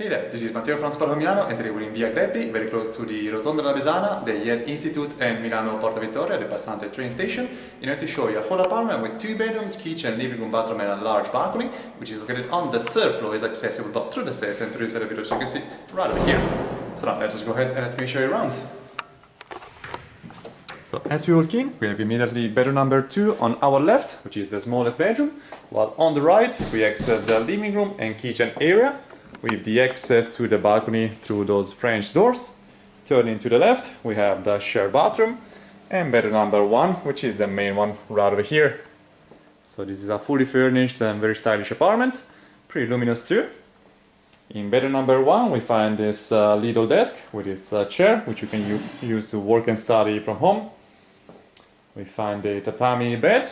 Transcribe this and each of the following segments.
Hey there, this is Matteo from Spotahome Milano, and today we're in Via Greppi, very close to the Rotonda della Besana, the Yed Institute and Milano Porta Vittoria, the Passante train station, in order to show you a whole apartment with 2 bedrooms, kitchen, living room, bathroom and a large balcony, which is located on the 3rd floor, is accessible both through the stairs and through the elevator, as you can see right over here. So now let's just go ahead and let me show you around. So as we walk in, we have immediately bedroom number 2 on our left, which is the smallest bedroom, while on the right we access the living room and kitchen area, with the access to the balcony through those French doors. Turning to the left, we have the shared bathroom and bedroom number 1, which is the main one right over here. So this is a fully furnished and very stylish apartment, pretty luminous too. In bedroom number 1, we find this little desk with its chair, which you can use to work and study from home. We find the tatami bed,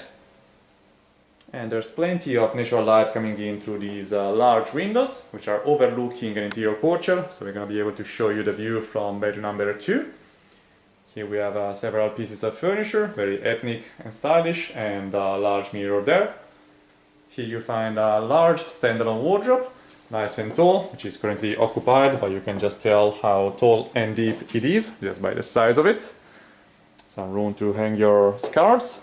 and there's plenty of natural light coming in through these large windows, which are overlooking an interior courtyard, so we're going to be able to show you the view from bedroom number 2. Here we have several pieces of furniture, very ethnic and stylish, and a large mirror there. Here you find a large standalone wardrobe, nice and tall, which is currently occupied, but you can just tell how tall and deep it is just by the size of it. Some room to hang your scarves.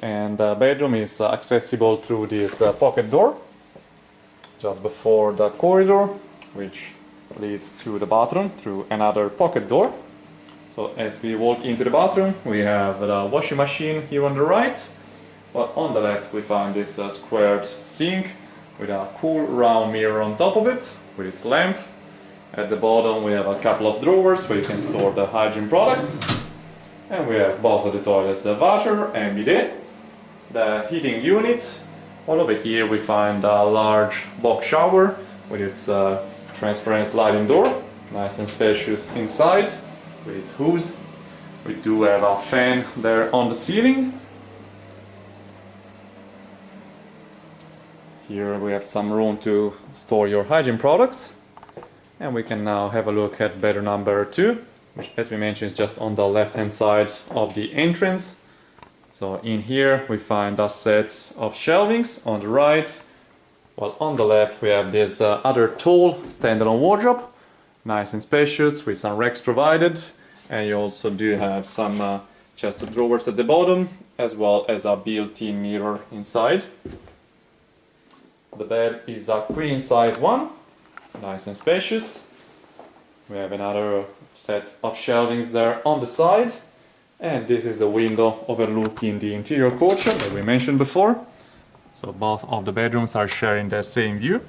And the bedroom is accessible through this pocket door just before the corridor, which leads to the bathroom through another pocket door. So as we walk into the bathroom, we have the washing machine here on the right, while on the left we find this squared sink with a cool round mirror on top of it with its lamp. At the bottom we have a couple of drawers where you can store the hygiene products, and we have both of the toilets, the washer and bidet. The heating unit. All over here we find a large box shower with its transparent sliding door, nice and spacious inside with its hose. We do have a fan there on the ceiling. Here we have some room to store your hygiene products, and we can now have a look at bedroom number 2, which, as we mentioned, is just on the left hand side of the entrance. So in here we find a set of shelvings on the right, while on the left we have this other tall standalone wardrobe, nice and spacious with some racks provided, and you also do have some chest of drawers at the bottom, as well as a built-in mirror inside. The bed is a queen size one, nice and spacious. We have another set of shelvings there on the side. And this is the window overlooking the interior courtyard that we mentioned before. So both of the bedrooms are sharing the same view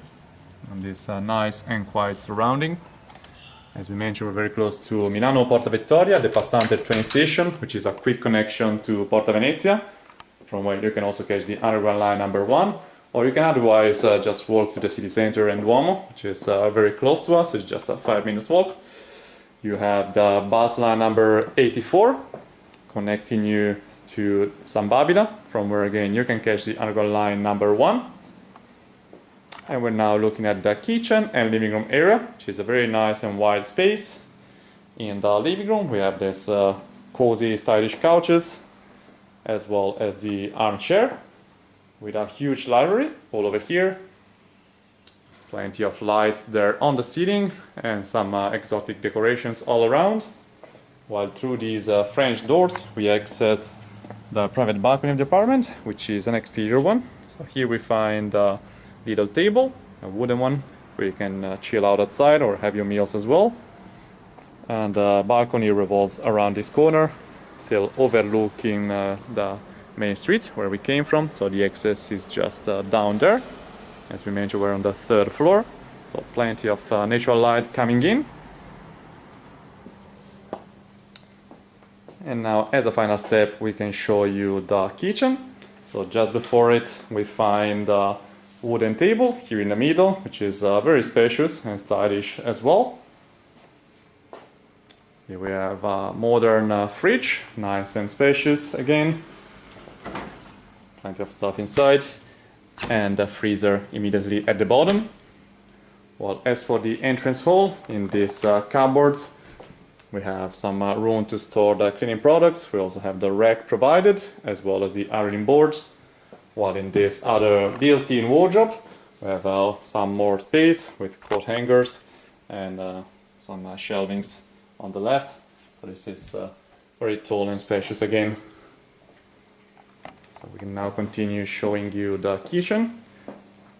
on this nice and quiet surrounding. As we mentioned, we're very close to Milano Porta Vittoria, the Passante train station, which is a quick connection to Porta Venezia, from where you can also catch the underground line number 1, or you can otherwise just walk to the city center and Duomo, which is very close to us. It's just a 5-minute walk. You have the bus line number 84, connecting you to San Babila, from where again you can catch the underground line number 1. And we're now looking at the kitchen and living room area, which is a very nice and wide space. In the living room we have this cozy, stylish couches, as well as the armchair, with a huge library all over here. Plenty of lights there on the ceiling, and some exotic decorations all around. While through these French doors we access the private balcony of the apartment, which is an exterior one. So here we find a little table, a wooden one, where you can chill out outside or have your meals as well. And the balcony revolves around this corner, still overlooking the main street where we came from. So the access is just down there. As we mentioned, we're on the 3rd floor, so plenty of natural light coming in. And now, as a final step, we can show you the kitchen. So just before it, we find a wooden table here in the middle, which is very spacious and stylish as well. Here we have a modern fridge, nice and spacious again. Plenty of stuff inside. And a freezer immediately at the bottom. While as for the entrance hall, in these cupboards, we have some room to store the cleaning products. We also have the rack provided, as well as the ironing board. While in this other built-in wardrobe, We have some more space with coat hangers and some shelvings on the left. So this is very tall and spacious again. So we can now continue showing you the kitchen.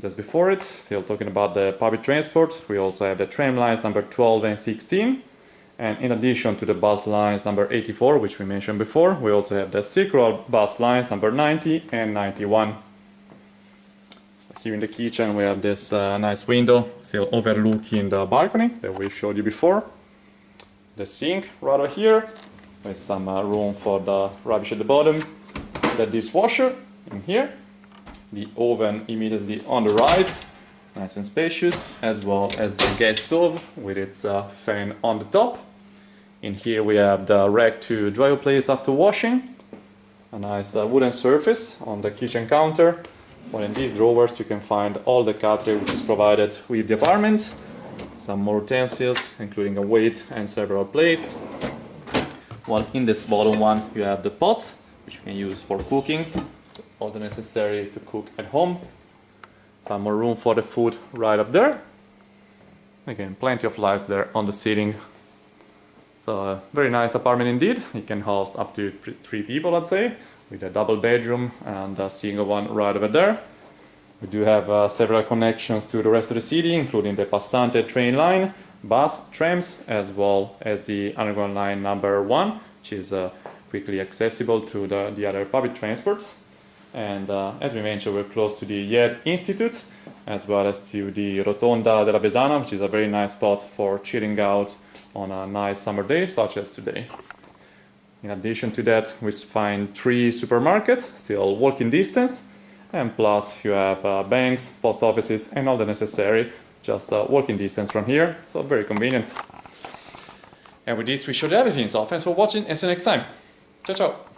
Just before it, still talking about the public transport, we also have the tram lines number 12 and 16. And in addition to the bus lines number 84, which we mentioned before, we also have the circular bus lines number 90 and 91. So here in the kitchen we have this nice window still overlooking the balcony that we showed you before. The sink right over here with some room for the rubbish at the bottom. The dishwasher in here. The oven immediately on the right, nice and spacious, as well as the gas stove with its fan on the top. In here we have the rack to dry your plates after washing, a nice wooden surface on the kitchen counter. Well, in these drawers you can find all the cutlery which is provided with the apartment, some more utensils including a weight and several plates. While in this bottom one you have the pots which you can use for cooking. All the necessary to cook at home. Some more room for the food right up there. Again, plenty of lights there on the ceiling. So a very nice apartment indeed. It can house up to 3 people, I'd say, with a double bedroom and a single one right over there. We do have several connections to the rest of the city, including the Passante train line, bus, trams, as well as the underground line number 1, which is quickly accessible through the other public transports. And as we mentioned, we're close to the YED Institute, as well as to the Rotonda della Besana, which is a very nice spot for chilling out on a nice summer day, such as today. In addition to that, we find 3 supermarkets, still walking distance, and plus you have banks, post offices, and all the necessary, just walking distance from here, so very convenient. And with this, we showed everything, so thanks for watching, and see you next time. Ciao, ciao!